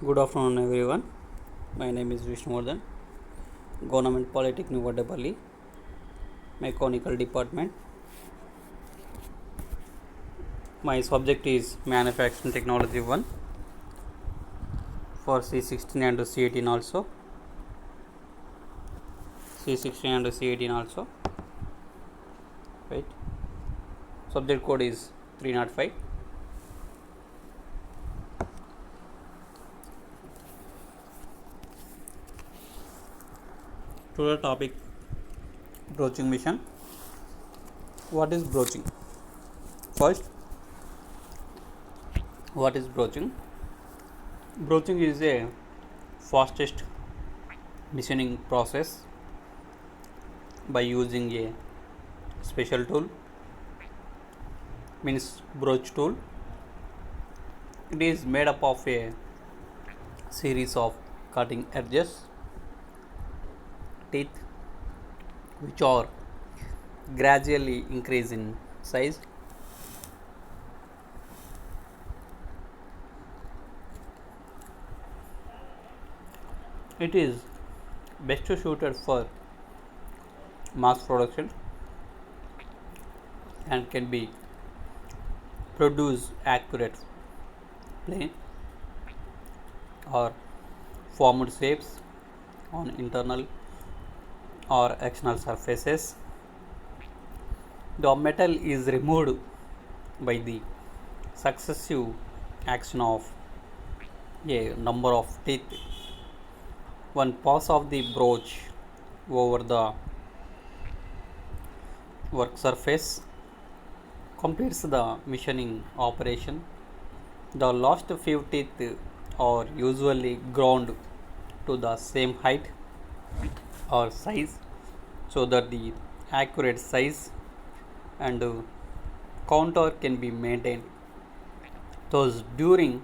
Good afternoon, everyone. My name is Vishnuvardhan, Government Polytechnic Vadapalli, Mechanical Department. My subject is Manufacturing Technology 1 for C16 and C18 also. C16 and C18 also. Right. Subject code is 305. Today topic broaching mission. What is broaching? First, what is broaching? Broaching is a fastest machining process by using a special tool, means broach tool. It is made up of a series of cutting edges, teeth, which are gradually increase in size. It is best suited for mass production and can be produce accurate plane or formed shapes on internal or external surfaces. The metal is removed by the successive action of a number of teeth. One pass of the broach over the work surface completes the machining operation. The last few teeth are usually ground to the same height or size so that the accurate size and counter can be maintained. Thus, during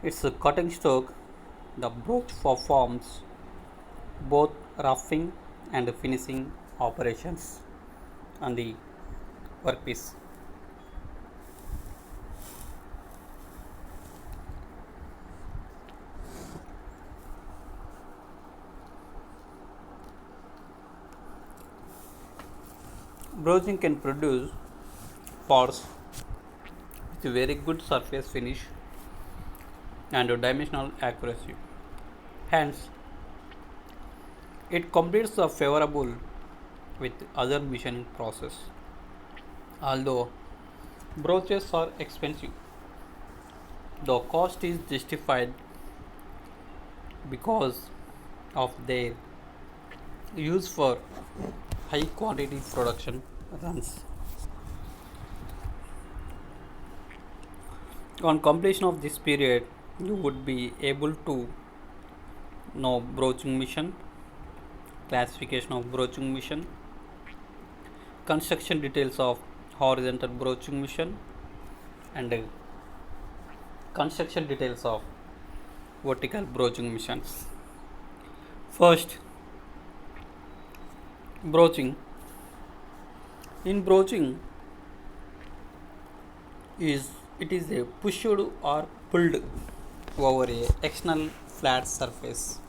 its cutting stroke, the broach performs both roughing and finishing operations on the workpiece. Broaching can produce parts with very good surface finish and dimensional accuracy. Hence, it completes the favorable with other machining process. Although broaches are expensive, the cost is justified because of their use for high quantity production runs. On completion of this period, you would be able to know broaching mission, classification of broaching mission, construction details of horizontal broaching mission, and construction details of vertical broaching missions. First, broaching. In broaching, it is a pushed or pulled over a external flat surface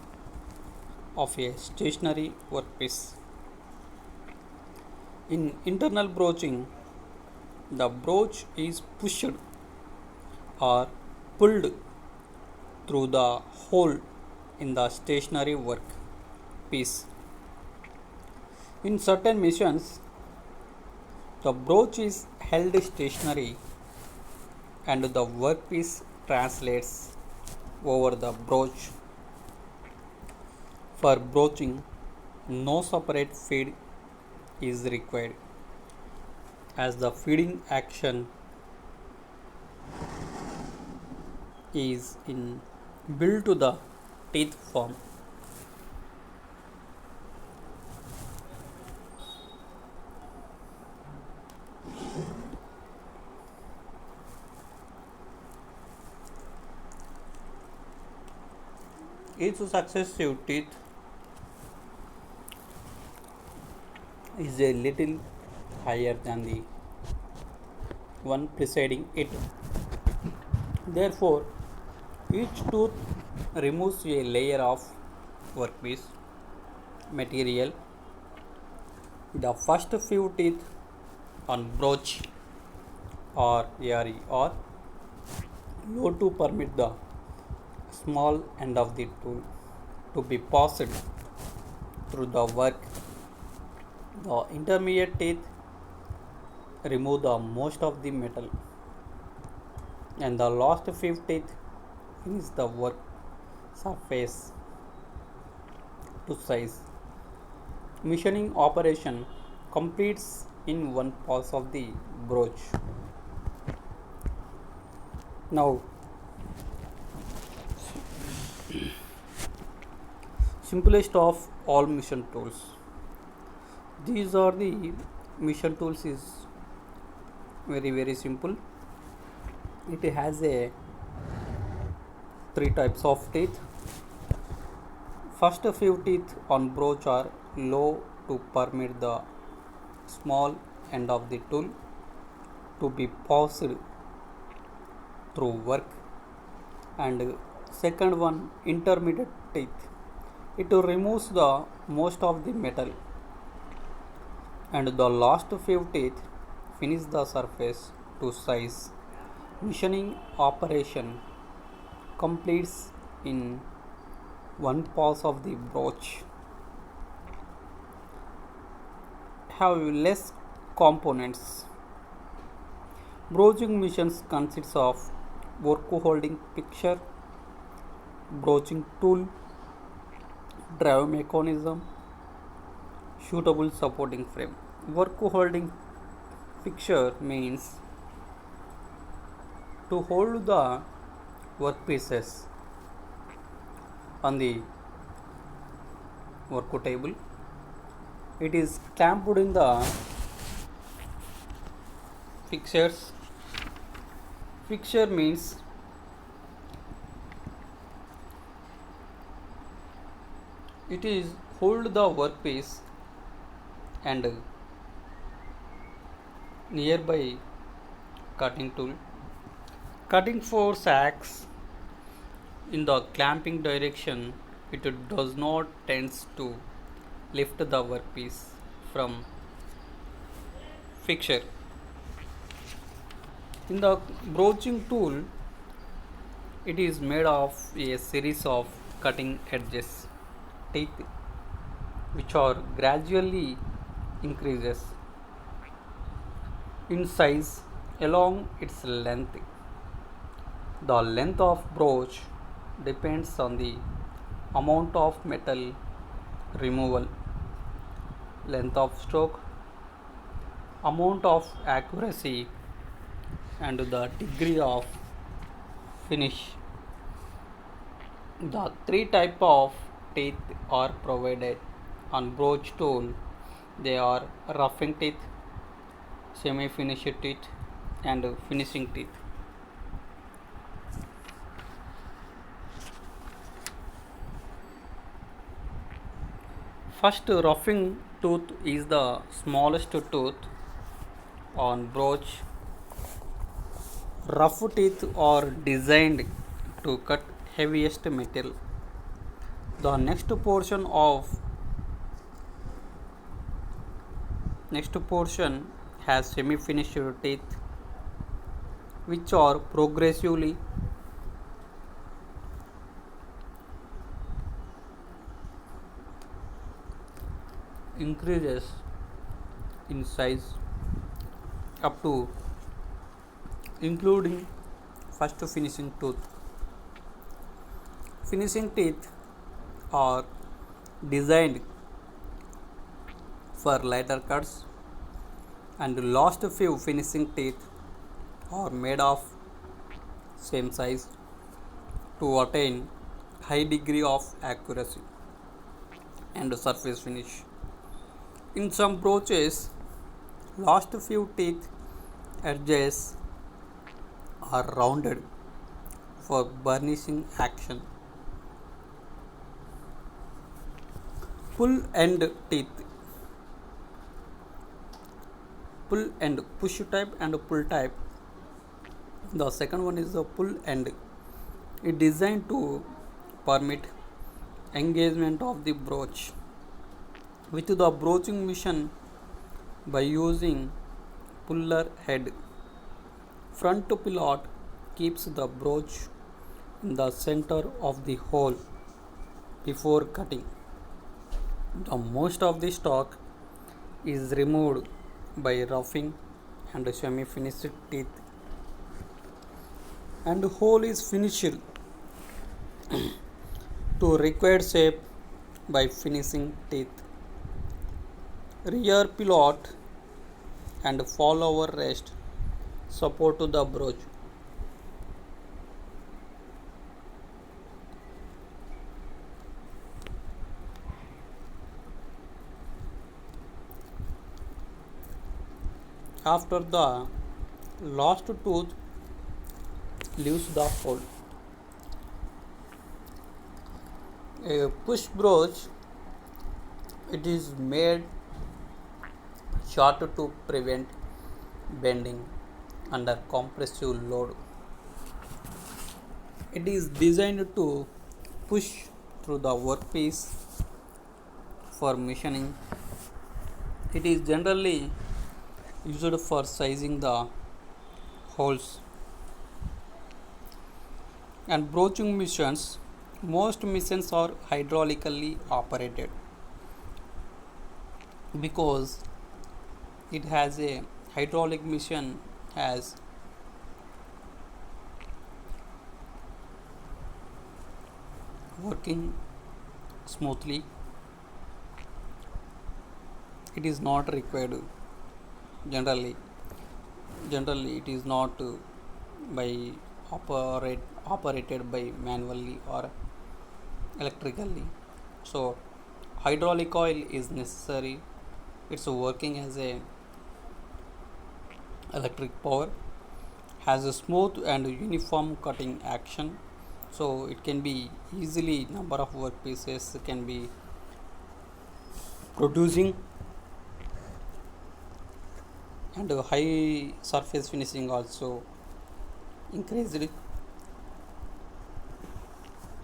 of a stationary workpiece. In internal broaching, the broach is pushed or pulled through the hole in the stationary workpiece. In certain missions, the broach is held stationary and the workpiece translates over the broach. For broaching, no separate feed is required as the feeding action is in built to the teeth form. Each successive teeth is a little higher than the one preceding it. Therefore, Each tooth removes a layer of workpiece material. The first few teeth on broach or ARE are low to permit the small end of the tool to be passed through the work. The intermediate teeth remove the most of the metal, and the last few teeth finish the work surface to size. Machining operation completes in one pass of the broach. Now, simplest of all mission tools. These are the mission tools is very simple. It has a three types of teeth. First few teeth on broach are low to permit the small end of the tool to be passed through work, and second one intermediate teeth. It removes the most of the metal, and the last few teeth finish the surface to size. Machining operation completes in one pass of the broach. Have less components. Broaching machines consists of work holding fixture, broaching tool, drive mechanism, suitable supporting frame. Work holding fixture means to hold the workpieces on the work table. It is clamped in the fixtures. Fixture means it is hold the workpiece and nearby cutting tool. Cutting force acts in the clamping direction. It does not tends to lift the workpiece from fixture. In the broaching tool, it is made of a series of cutting edges teeth which are gradually increases in size along its length. The length of broach depends on the amount of metal removal, length of stroke, amount of accuracy, and the degree of finish. The three type of teeth are provided on broach tool. They are roughing teeth, semi-finished teeth, and finishing teeth. First, roughing tooth is the smallest tooth on broach. Rough teeth are designed to cut heaviest metal. The next portion has semi-finished teeth which are progressively increases in size up to including first finishing tooth. Finishing teeth are designed for lighter cuts, and last few finishing teeth are made of same size to attain high degree of accuracy and surface finish. In some broaches, last few teeth edges are rounded for burnishing action. Pull end teeth. Pull end, push type and pull type. The second one is the pull end. It designed to permit engagement of the broach with the broaching mission by using puller head. Front pilot keeps the broach in the center of the hole before cutting. The most of the stock is removed by roughing and semi-finished teeth, and the hole is finished to required shape by finishing teeth. Rear pilot and follower rest support to the broach. After the last tooth leaves the hole, a push broach, it is made short to prevent bending under compressive load. It is designed to push through the workpiece for machining. It is generally used for sizing the holes. And broaching machines, most machines are hydraulically operated because it has a hydraulic machine has working smoothly. It is not required generally. Generally, it is not by operated by manually or electrically. So, hydraulic oil is necessary. It's working as a electric power, has a smooth and uniform cutting action, so it can be easily number of workpieces can be producing, and high surface finishing also increased.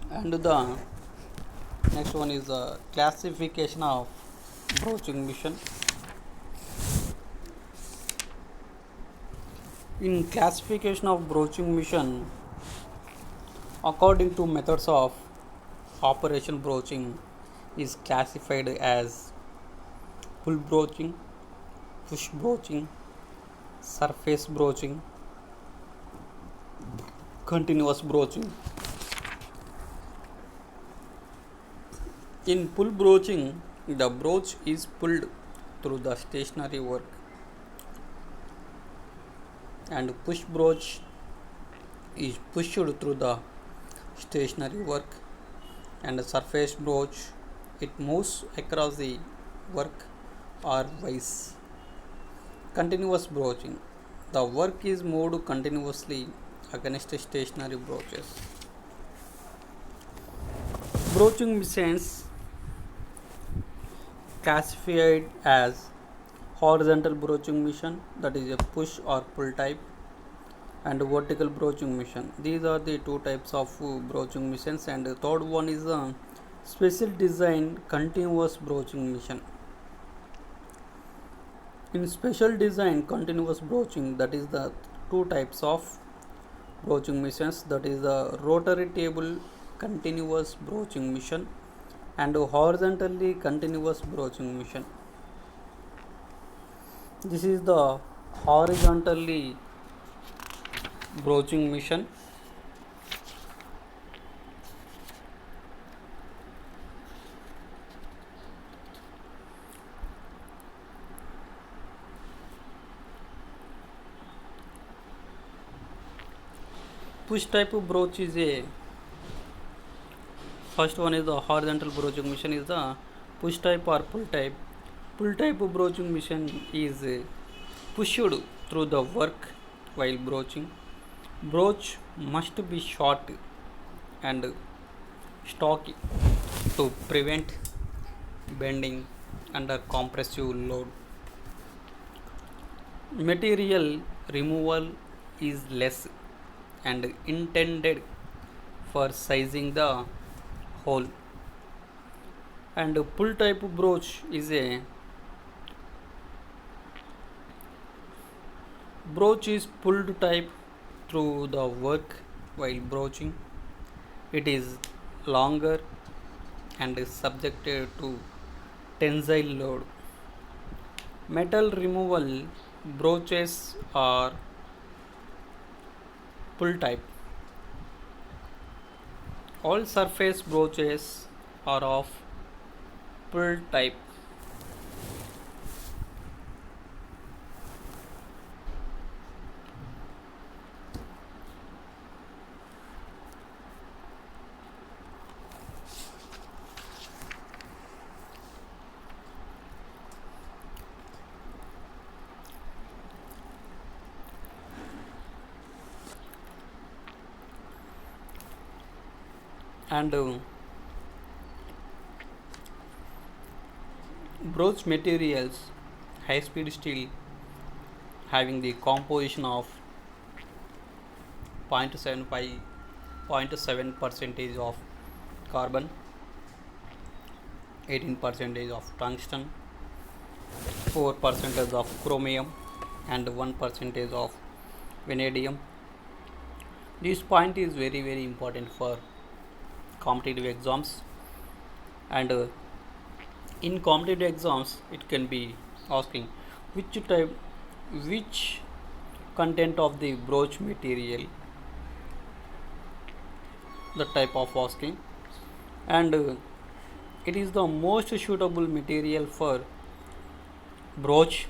And the next one is the classification of broaching machine. In classification of broaching machine, according to methods of operation, broaching is classified as pull broaching, push broaching, surface broaching, continuous broaching. In pull broaching, the broach is pulled through the stationary work, and push broach is pushed through the stationary work, and the surface broach, it moves across the work or vice. Continuous broaching, the work is moved continuously against stationary broaches. Broaching machines classified as horizontal broaching machine, that is a push or pull type, and vertical broaching machine. These are the two types of broaching machines, and the third one is a special design continuous broaching machine. In special design continuous broaching, that is the two types of broaching machines, that is the rotary table continuous broaching machine and horizontally continuous broaching machine. This is the horizontally broaching machine. Push type of broach is a first one is the horizontal broaching machine is the push type or pull type. Pull type of broaching machine is pushed through the work while broaching. Broach must be short and stocky to prevent bending under compressive load. Material removal is less and intended for sizing the hole. And pull type broach is a broach is pulled type through the work while broaching. It is longer and is subjected to tensile load. Metal removal broaches are pull type. All surface broaches are of pull type. And broach materials, high speed steel having the composition of 0.75 percentage of carbon, 18 percentage of tungsten, 4 percentage of chromium, and 1 percentage of vanadium. This point is very important for competitive exams, and in competitive exams it can be asking which content of the broach material, the type of asking, and it is the most suitable material for broach.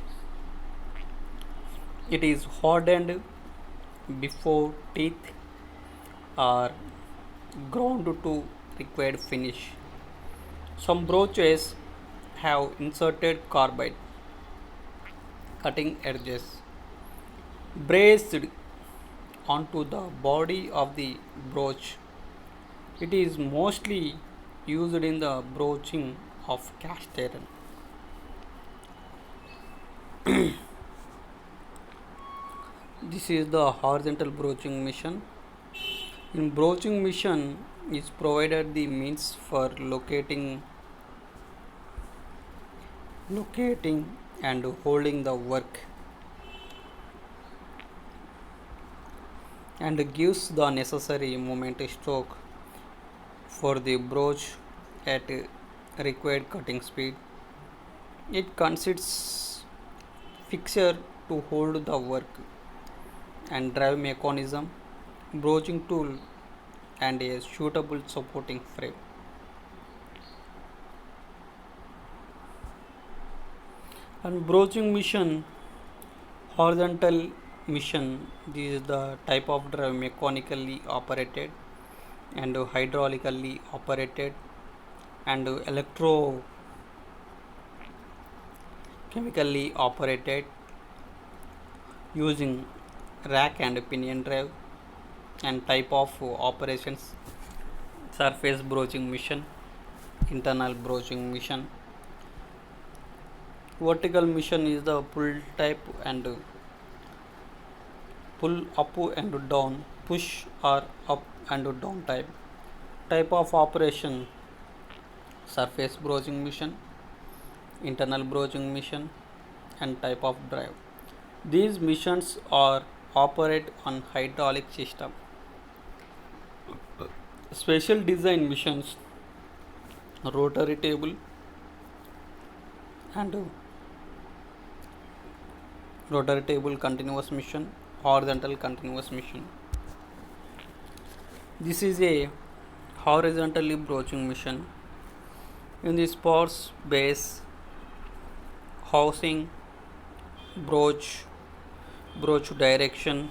It is hardened before teeth are ground to required finish. Some broaches have inserted carbide cutting edges braced onto the body of the broach. It is mostly used in the broaching of cast iron. This is the horizontal broaching mission. In broaching mission is provided the means for locating and holding the work, and gives the necessary moment stroke for the broach at required cutting speed. It consists fixture to hold the work and drive mechanism, broaching tool, and a suitable supporting frame. And broaching mission, horizontal mission, this is the type of drive mechanically operated and hydraulically operated and electrochemically operated using rack and pinion drive. And type of operations: surface broaching mission, internal broaching mission. Vertical mission is the pull type and pull up and down, push or up and down type. Type of operation: surface broaching mission, internal broaching mission, and type of drive. These missions are operate on hydraulic system. Special design missions: rotary table and rotary table continuous mission, horizontal continuous mission. This is a horizontally broaching mission. In the sports base, housing, broach, broach direction,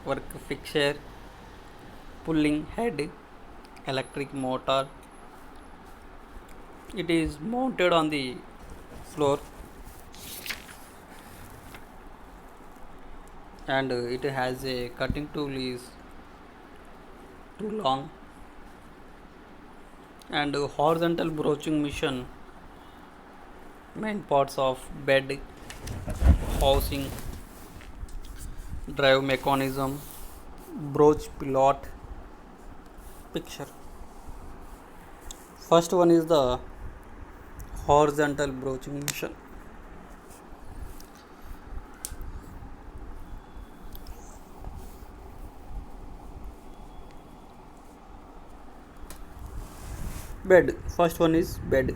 work fixture, pulling head, electric motor. It is mounted on the floor and it has a cutting tool is too long. And horizontal broaching mission, main parts of bed, housing, drive mechanism, broach pilot, picture. First one is the horizontal broaching mission. Bed. First one is bed.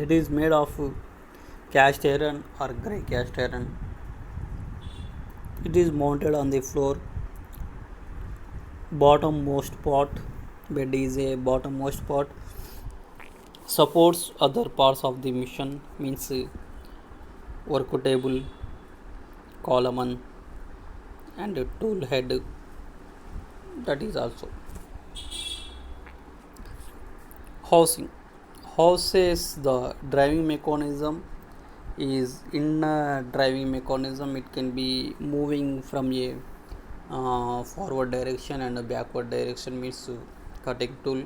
It is made of cast iron or grey cast iron. It is mounted on the floor. Bottommost part. Bed is a bottommost part. Supports other parts of the mission, means work table, column, and tool head. That is also housing. Houses the driving mechanism is in a driving mechanism. It can be moving from a forward direction and a backward direction, means cutting tool.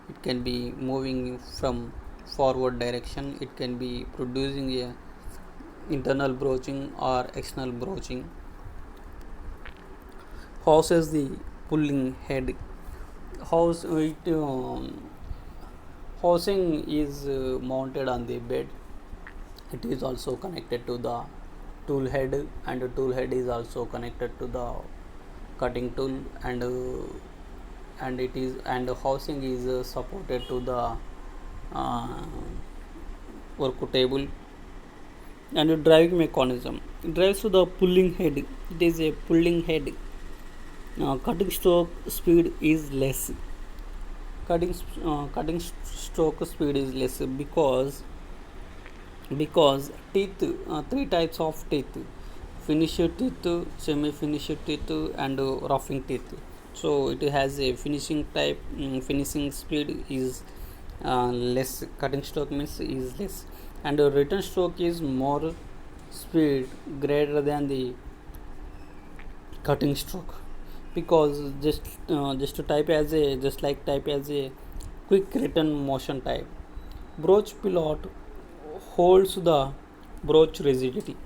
It can be moving from forward direction. It can be producing a internal broaching or external broaching. Houses the pulling head. House it housing is mounted on the bed. It is also connected to the tool head, and the tool head is also connected to the cutting tool, and it is, and the housing is supported to the uh, work table. And the driving mechanism, it drives to the pulling head. It is a pulling head. Cutting stroke speed is less. Cutting stroke speed is less because teeth, three types of teeth: finished teeth, semi finished teeth, and roughing teeth. So it has a finishing type. Finishing speed is less. Cutting stroke means is less, and return stroke is more speed greater than the cutting stroke, because just to type as a, just like type as a quick return motion type. Broach pilot holds the broach rigidity.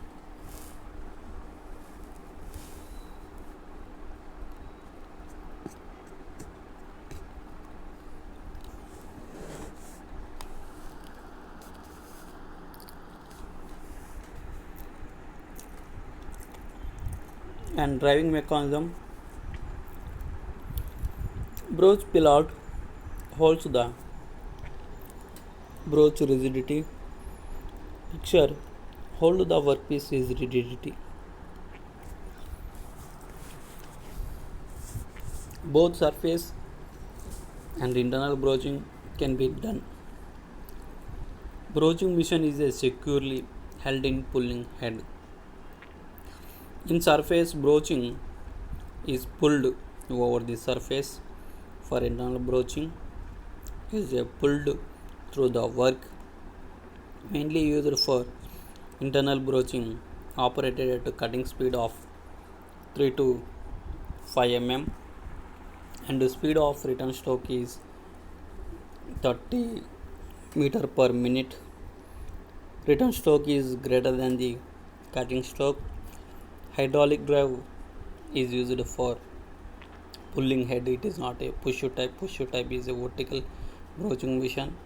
And driving mechanism, broach pilot holds the broach rigidity. Picture, hold the workpiece is rigidity. Both surface and internal broaching can be done. Broaching mission is a securely held in pulling head. In surface broaching is pulled over the surface. For internal broaching is pulled through the work. Mainly used for internal broaching, operated at a cutting speed of 3 to 5 mm, and the speed of return stroke is 30 meter per minute. Return stroke is greater than the cutting stroke. Hydraulic drive is used for pulling head. It is not a push type. Push type is a vertical broaching mission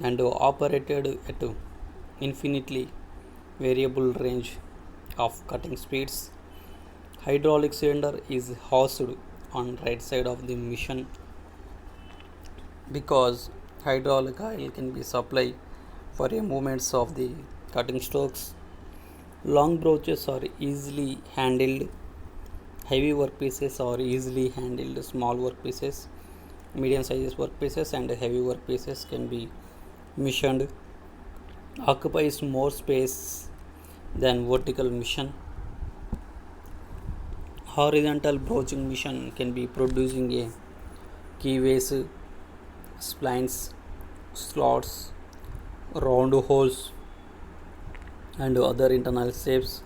and operated at infinitely variable range of cutting speeds. Hydraulic cylinder is housed on right side of the mission because hydraulic oil can be supplied for a movements of the cutting strokes. Long broaches are easily handled. Heavy workpieces are easily handled. Small workpieces, medium sizes workpieces, and heavy workpieces can be missioned. Occupies more space than vertical mission. Horizontal broaching mission can be producing a keyways, splines, slots, round holes, and other internal shapes.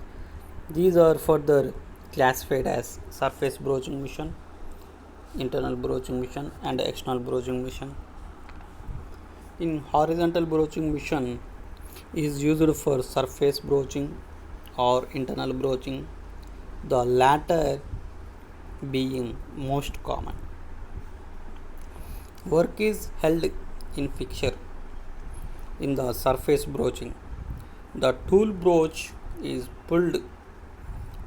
These are further classified as surface broaching mission, internal broaching mission, and external broaching mission. In horizontal broaching mission is used for surface broaching or internal broaching, the latter being most common. Work is held in fixture in the surface broaching. The tool broach is pulled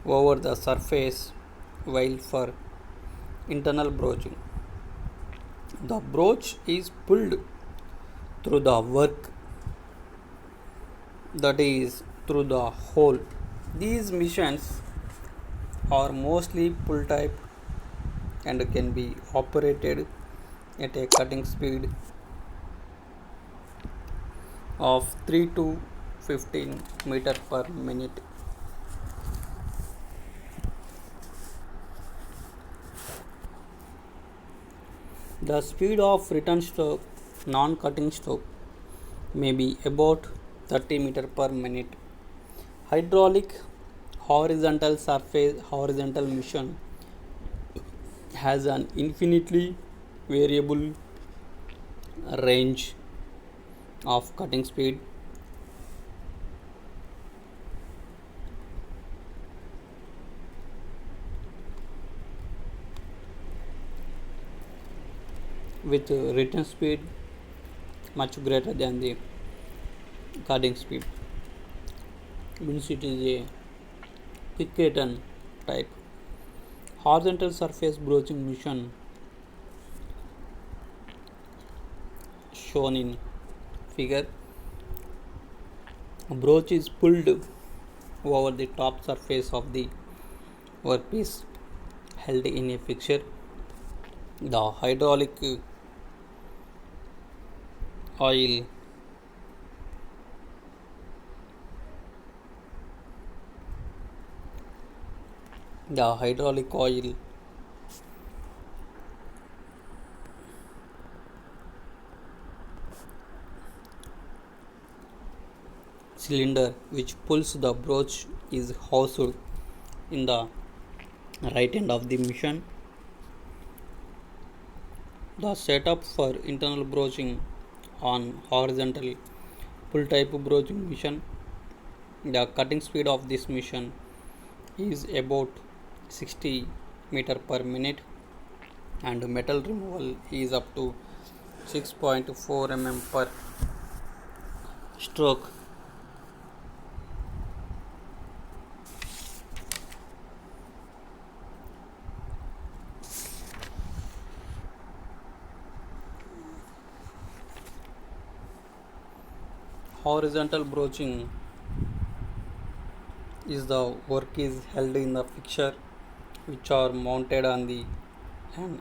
over the surface, while for internal broaching the broach is pulled through the work, that is through the hole. These missions are mostly pull type and can be operated at a cutting speed of 3 to 15 meter per minute. The speed of return stroke, non-cutting stroke, may be about 30 meter per minute. Hydraulic horizontal mission has an infinitely variable range of cutting speed. With return speed much greater than the cutting speed, means it is a quick return type. Horizontal surface broaching mission shown in figure. A broach is pulled over the top surface of the workpiece held in a fixture. The hydraulic oil the hydraulic oil cylinder which pulls the broach is housed in the right end of the mission. The setup for internal broaching on horizontal pull type broaching mission. The cutting speed of this mission is about 60 meter per minute and metal removal is up to 6.4 mm per stroke. Horizontal broaching is the work is held in the fixture which are mounted on the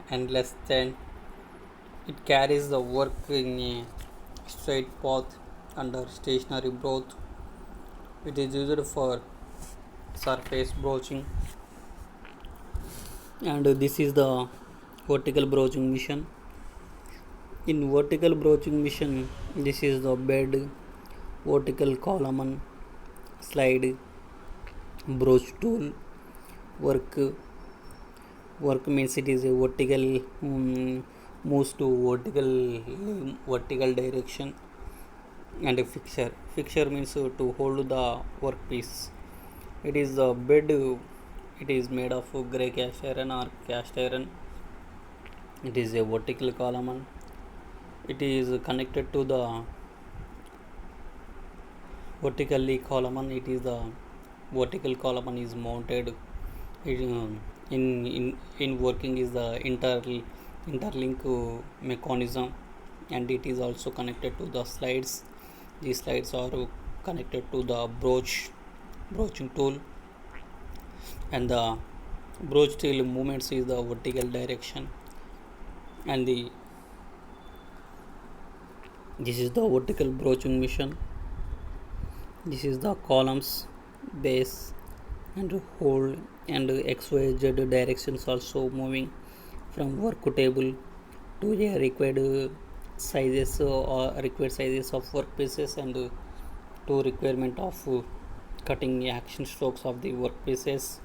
endless stand. It carries the work in a straight path under stationary broach. It is used for surface broaching, and this is the vertical broaching mission. In vertical broaching mission, this is the bed, vertical column, slide, broach tool. Work work means it is a vertical moves to vertical direction. And a fixture means to hold the workpiece. It is the bed, it is made of grey cast iron or cast iron. It is a vertical column. It is connected to the vertically column. It is the vertical column is mounted. It, in working is the interlink mechanism, and it is also connected to the slides. These slides are connected to the broaching tool, and the broach tool movements is the vertical direction. And this is the vertical broaching mission. This is the columns, base, and hold, and XYZ directions also moving from work table to the required sizes of workpieces, and to requirement of cutting action strokes of the workpieces.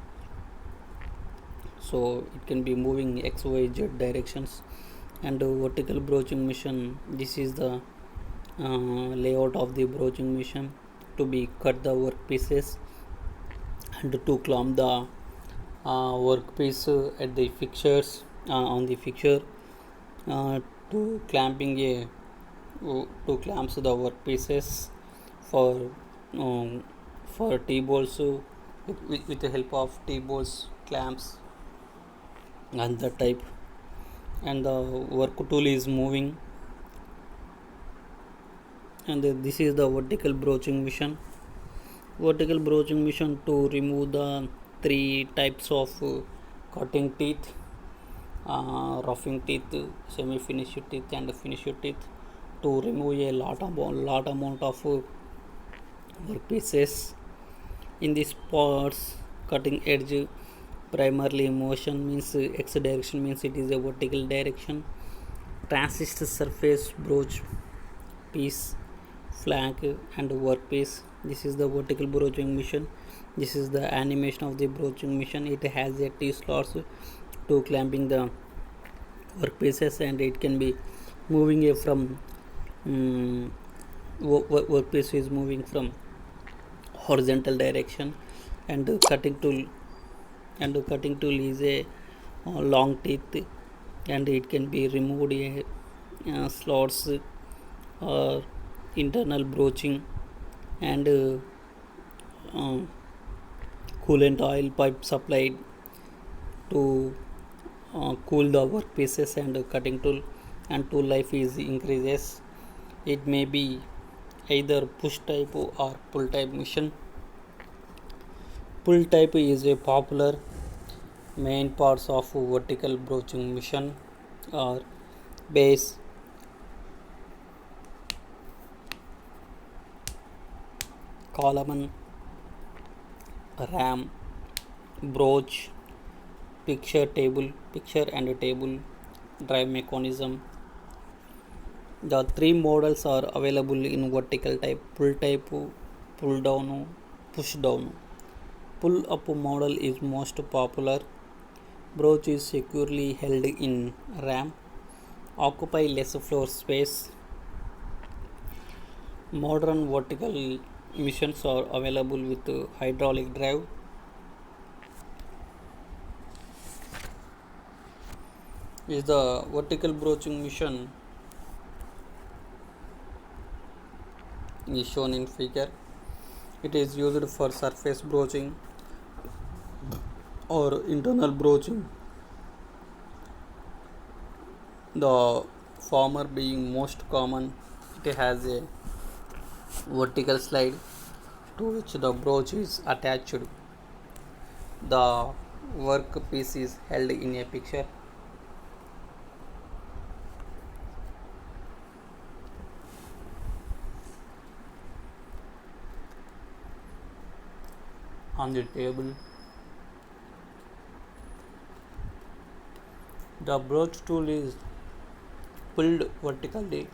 So it can be moving XYZ directions. And vertical broaching mission, this is the layout of the broaching mission to be cut the workpieces and to clamp the workpiece at the fixtures on the fixture, to clamping a to clamps the workpieces for um, for T-bolts with the help of T-bolts clamps and the type, and the work tool is moving, and this is the vertical broaching mission. Vertical broaching mission to remove the three types of cutting teeth, roughing teeth, semi-finished teeth, and finished teeth, to remove a lot amount of workpieces. In these parts, cutting edge primarily motion means x direction means it is a vertical direction. Transist surface broach piece, flank, and workpiece. This is the vertical broaching mission. This is the animation of the broaching mission. It has a T slots to clamping the workpieces, and it can be moving from workpiece is moving from horizontal direction, and cutting tool is a long teeth, and it can be removed slots or internal broaching, and uh, coolant oil pipe supplied to cool the workpieces, and cutting tool and tool life is increases. It may be either push type or pull type mission. Pull type is a popular. Main parts of vertical broaching mission are base, column, ram, broach, picture and table, drive mechanism. The three models are available in vertical type: pull type, pull down, push down. Pull up model is most popular. Broach is securely held in ram, occupy less floor space. Modern vertical missions are available with hydraulic drive. Is the vertical broaching mission is shown in figure. It is used for surface broaching or internal broaching, the former being most common. It has a vertical slide to which the broach is attached. The workpiece is held in a picture. On the table, the broach tool is pulled vertically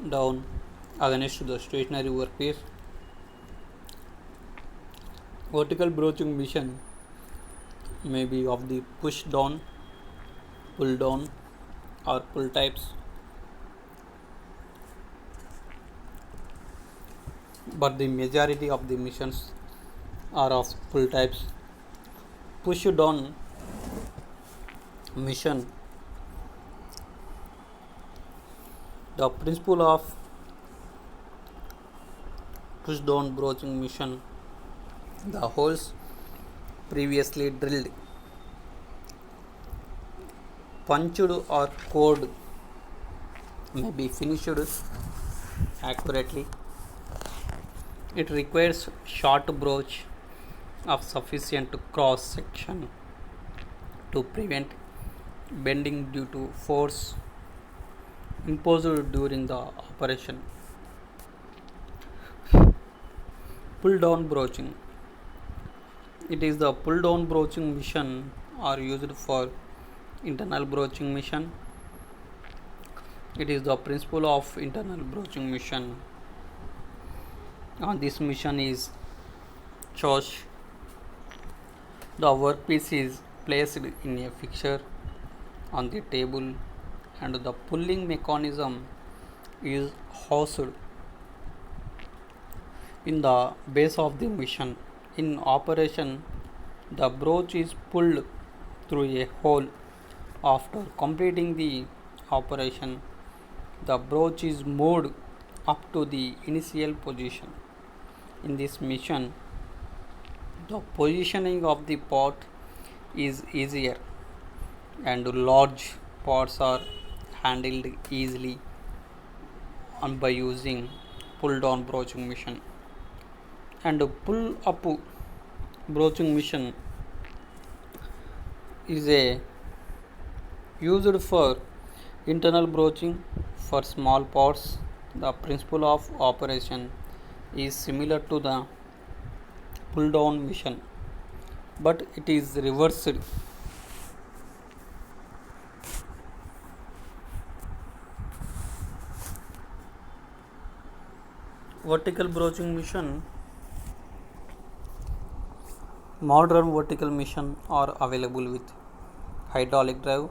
down against the stationary workpiece. Vertical broaching mission may be of the push down, pull down, or pull types, but the majority of the missions are of pull types. Push down mission, the principle of push down broaching mission: the holes previously drilled, punched, or cored may be finished accurately. It requires short broach of sufficient cross section to prevent bending due to force imposed during the operation. Pull down broaching. It is the pull down broaching mission are used for internal broaching mission. It is the principle of internal broaching mission. On this mission is choice. The workpiece is placed in a fixture on the table, and the pulling mechanism is housed in the base of the mission. In operation, the broach is pulled through a hole after completing the operation, the broach is moved up to the initial position. In this mission, the positioning of the pot is easier and large pots are handled easily by using pull down broaching mission. And pull up broaching mission is a used for internal broaching for small pots. The principle of operation is similar to the pull down mission, but it is reversed. Vertical broaching mission. Modern vertical mission are available with hydraulic drive,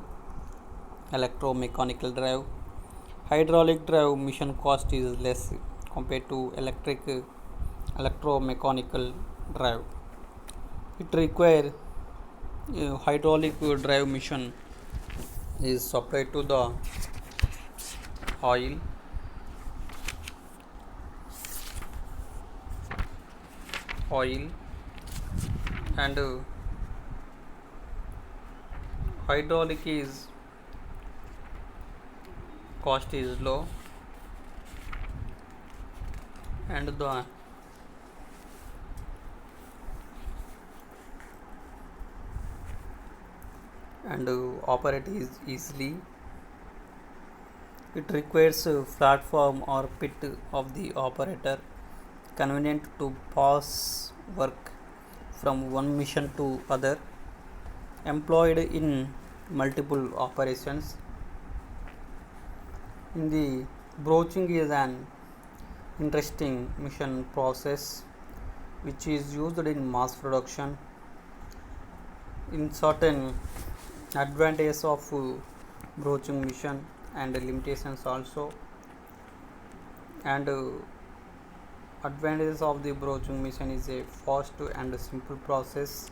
electromechanical drive. Hydraulic drive mission cost is less compared to electromechanical drive. It require hydraulic drive mission is supplied to the oil and hydraulic is cost is low and the operate is easily. It requires a platform or pit of the operator, convenient to pass work from one mission to other, employed in multiple operations. In the broaching is an interesting mission process which is used in mass production. In certain advantages of broaching mission and limitations also, and advantages of the broaching mission is a fast and simple process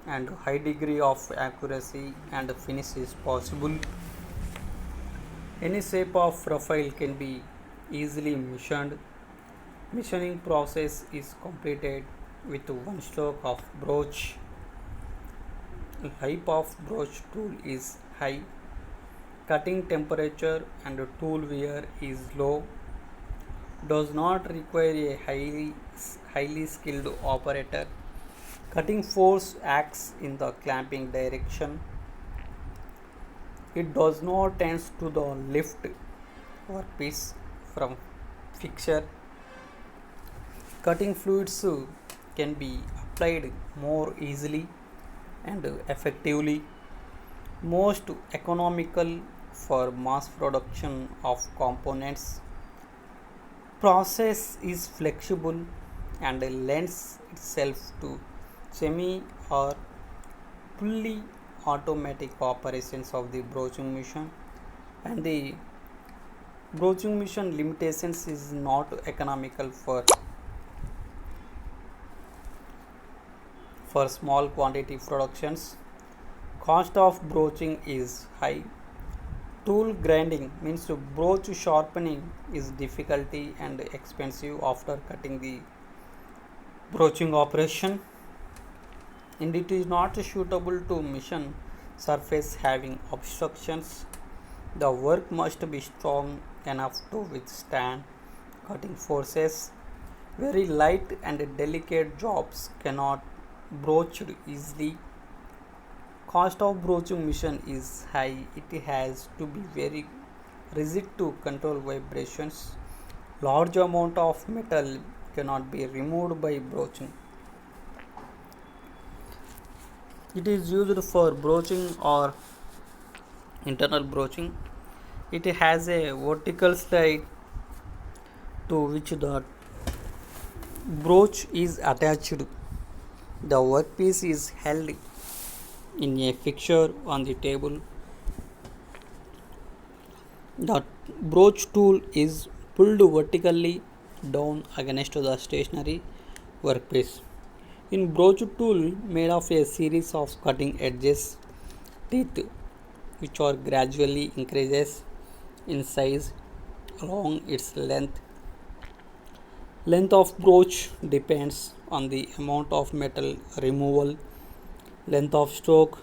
and high degree of accuracy and finish is possible. Any shape of profile can be easily missioned. Missioning process is completed with one stroke of broach. Height of broach tool is high. Cutting temperature and tool wear is low. Does not require a highly skilled operator. Cutting force acts in the clamping direction. It does not tend to the lift workpiece from fixture. Cutting fluids can be applied more easily and effectively. Most economical for mass production of components. Process is flexible and lends itself to semi or fully automatic operations of the broaching mission, and the broaching mission limitations is not economical for small quantity productions. Cost of broaching is high. Tool grinding means broach sharpening is difficulty and expensive after cutting the broaching operation, and it is not suitable to mission surface having obstructions. The work must be strong enough to withstand cutting forces. Very light and delicate jobs cannot broached easily. Cost of broaching mission is high. It has to be very rigid to control vibrations. Large amount of metal cannot be removed by broaching. It is used for broaching or internal broaching. It has a vertical slide to which the broach is attached. The workpiece is held in a fixture on the table. The broach tool is pulled vertically down against the stationary workpiece. In broach tool made of a series of cutting edges teeth which are gradually increases in size along its length. Length of broach depends on the amount of metal removal, length of stroke,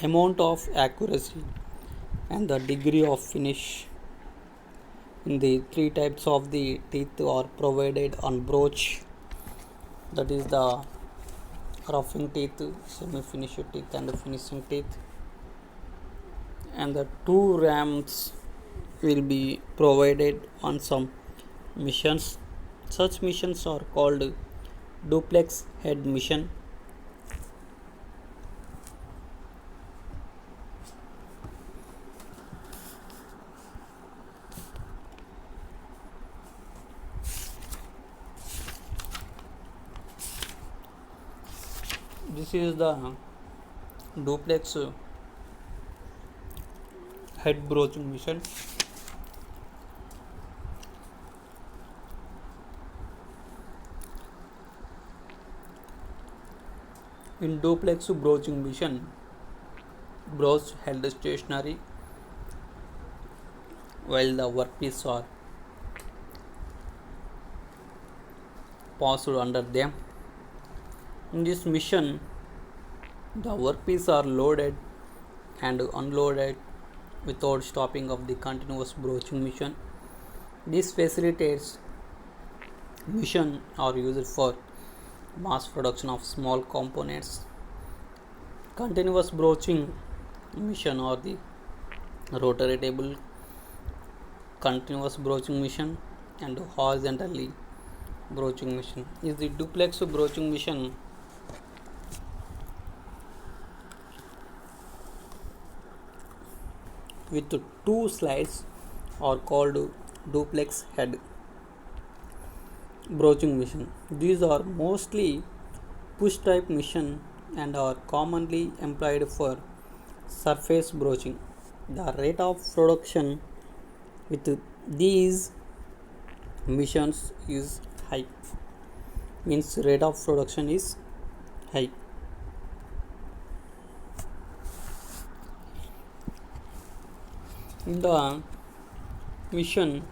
amount of accuracy, and the degree of finish. In the three types of the teeth are provided on broach, that is the roughing teeth, semi-finished teeth, and the finishing teeth. And the two ramps will be provided on some missions. Such missions are called duplex head mission. This is the duplex head broaching mission. In duplex broaching mission, broach held stationary while the workpiece are passed under them. In this mission, the workpiece are loaded and unloaded without stopping of the continuous broaching mission. This facilitates mission are used for mass production of small components. Continuous broaching mission or the rotary table continuous broaching mission and horizontally broaching mission. Is the duplex broaching mission with two slides are called duplex head broaching mission. These are mostly push type mission and are commonly employed for surface broaching. The rate of production with these missions is high, means rate of production is high. In the mission,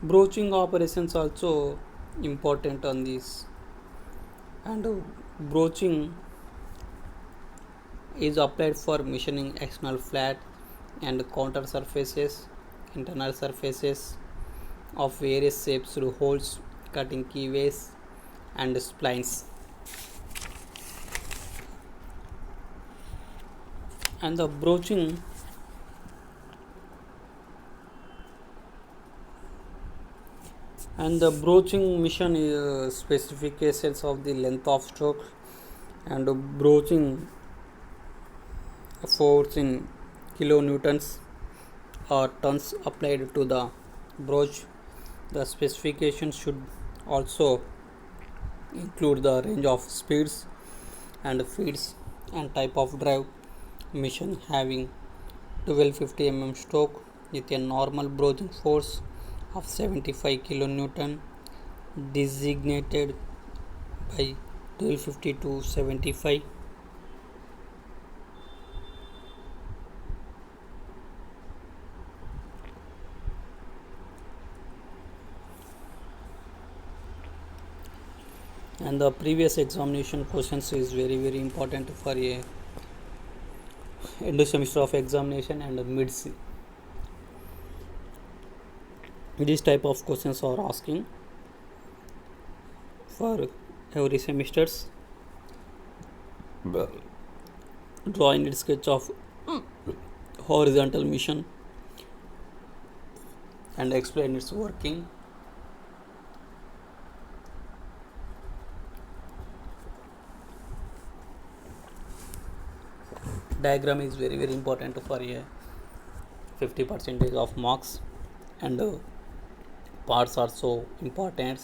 broaching operations also important on this, and broaching is applied for machining external flat and counter surfaces, internal surfaces of various shapes through holes, cutting keyways and splines. And the broaching mission specifications of the length of stroke and broaching force in kilonewtons or tons applied to the broach. The specification should also include the range of speeds and feeds and type of drive. Mission having 1250 mm stroke with a normal broaching force of 75 kilonewton designated by 1250 to 75. And the previous examination questions is very important for a end semester of examination and mid. This type of questions are asking for every semesters. Draw a sketch of horizontal mission and explain its working. Diagram is very important for a 50% of marks, and parts are so important.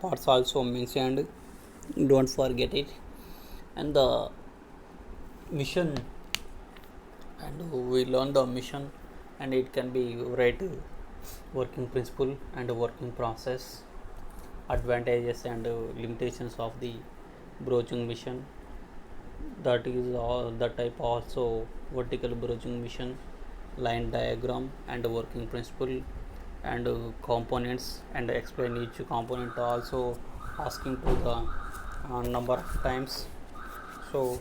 Parts also mentioned, don't forget it. And the mission, and we learn the mission, and it can be write working principle and working process, advantages and limitations of the broaching mission, that is all the type also vertical broaching mission, line diagram and working principle and components, and explain each component, also asking to the number of times. So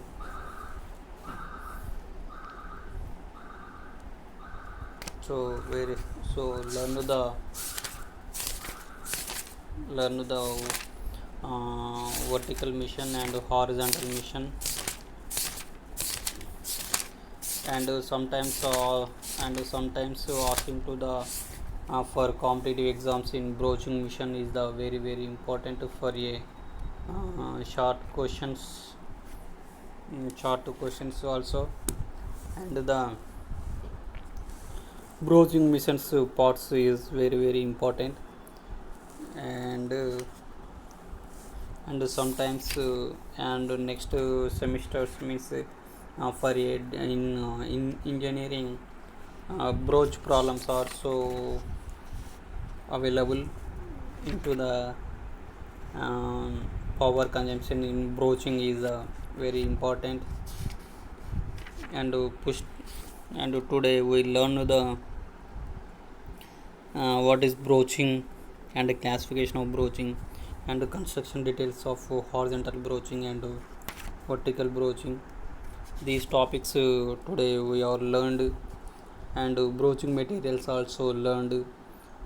so very so learn the vertical mission and horizontal mission, and sometimes asking to the for competitive exams in broaching mission is the very important for a short questions, short questions also. And the broaching missions parts is very important. And sometimes and next semesters means for a, in engineering, broach problems are so available into the um, power consumption in broaching is very important. And push and today we learn the what is broaching and the classification of broaching and the construction details of horizontal broaching and vertical broaching. These topics today we are learned, and broaching materials also learned.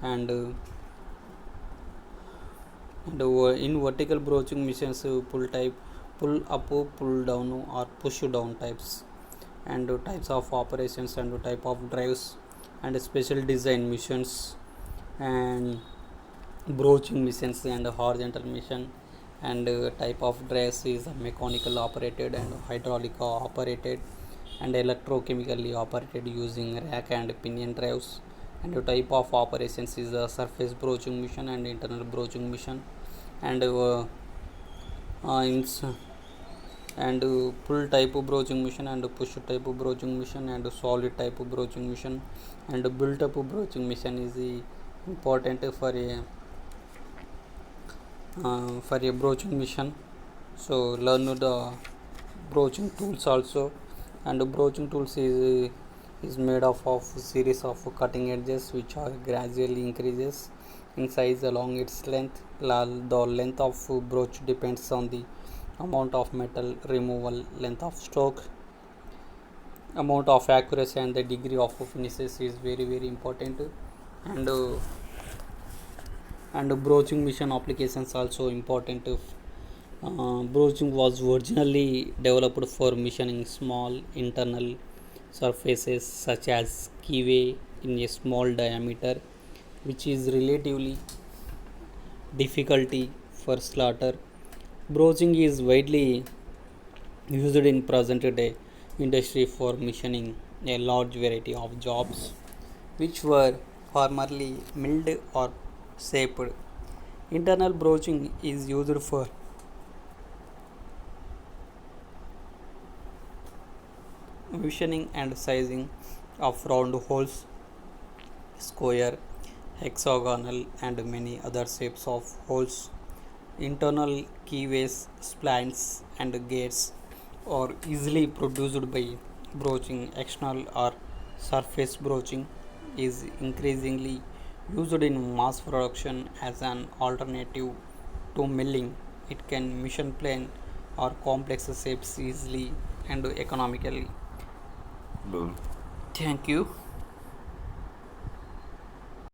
And in vertical broaching missions, pull type, pull up, pull down or push down types, and types of operations and type of drives, and special design missions, and broaching missions and horizontal mission. And type of drives is mechanical operated and hydraulic operated and electrochemically operated using rack and pinion drives. And the type of operations is a surface broaching mission and internal broaching mission. And in and pull type of broaching mission and push type of broaching mission and solid type of broaching mission. And built up broaching mission is important for a broaching mission. So learn the broaching tools also. And broaching tools is made of series of cutting edges which are gradually increases in size along its length. The length of broach depends on the amount of metal removal, length of stroke, amount of accuracy, and the degree of finishes is very important. And broaching mission applications also important. Broaching was originally developed for machining small internal surfaces such as keyway in a small diameter, which is relatively difficulty for slaughter. Broaching is widely used in present day industry for machining a large variety of jobs which were formerly milled or shaped. Internal broaching is used for machining and sizing of round holes, square, hexagonal, and many other shapes of holes. Internal keyways, splines, and gates are easily produced by broaching. External or surface broaching is increasingly used in mass production as an alternative to milling. It can machine plain or complex shapes easily and economically. Thank you.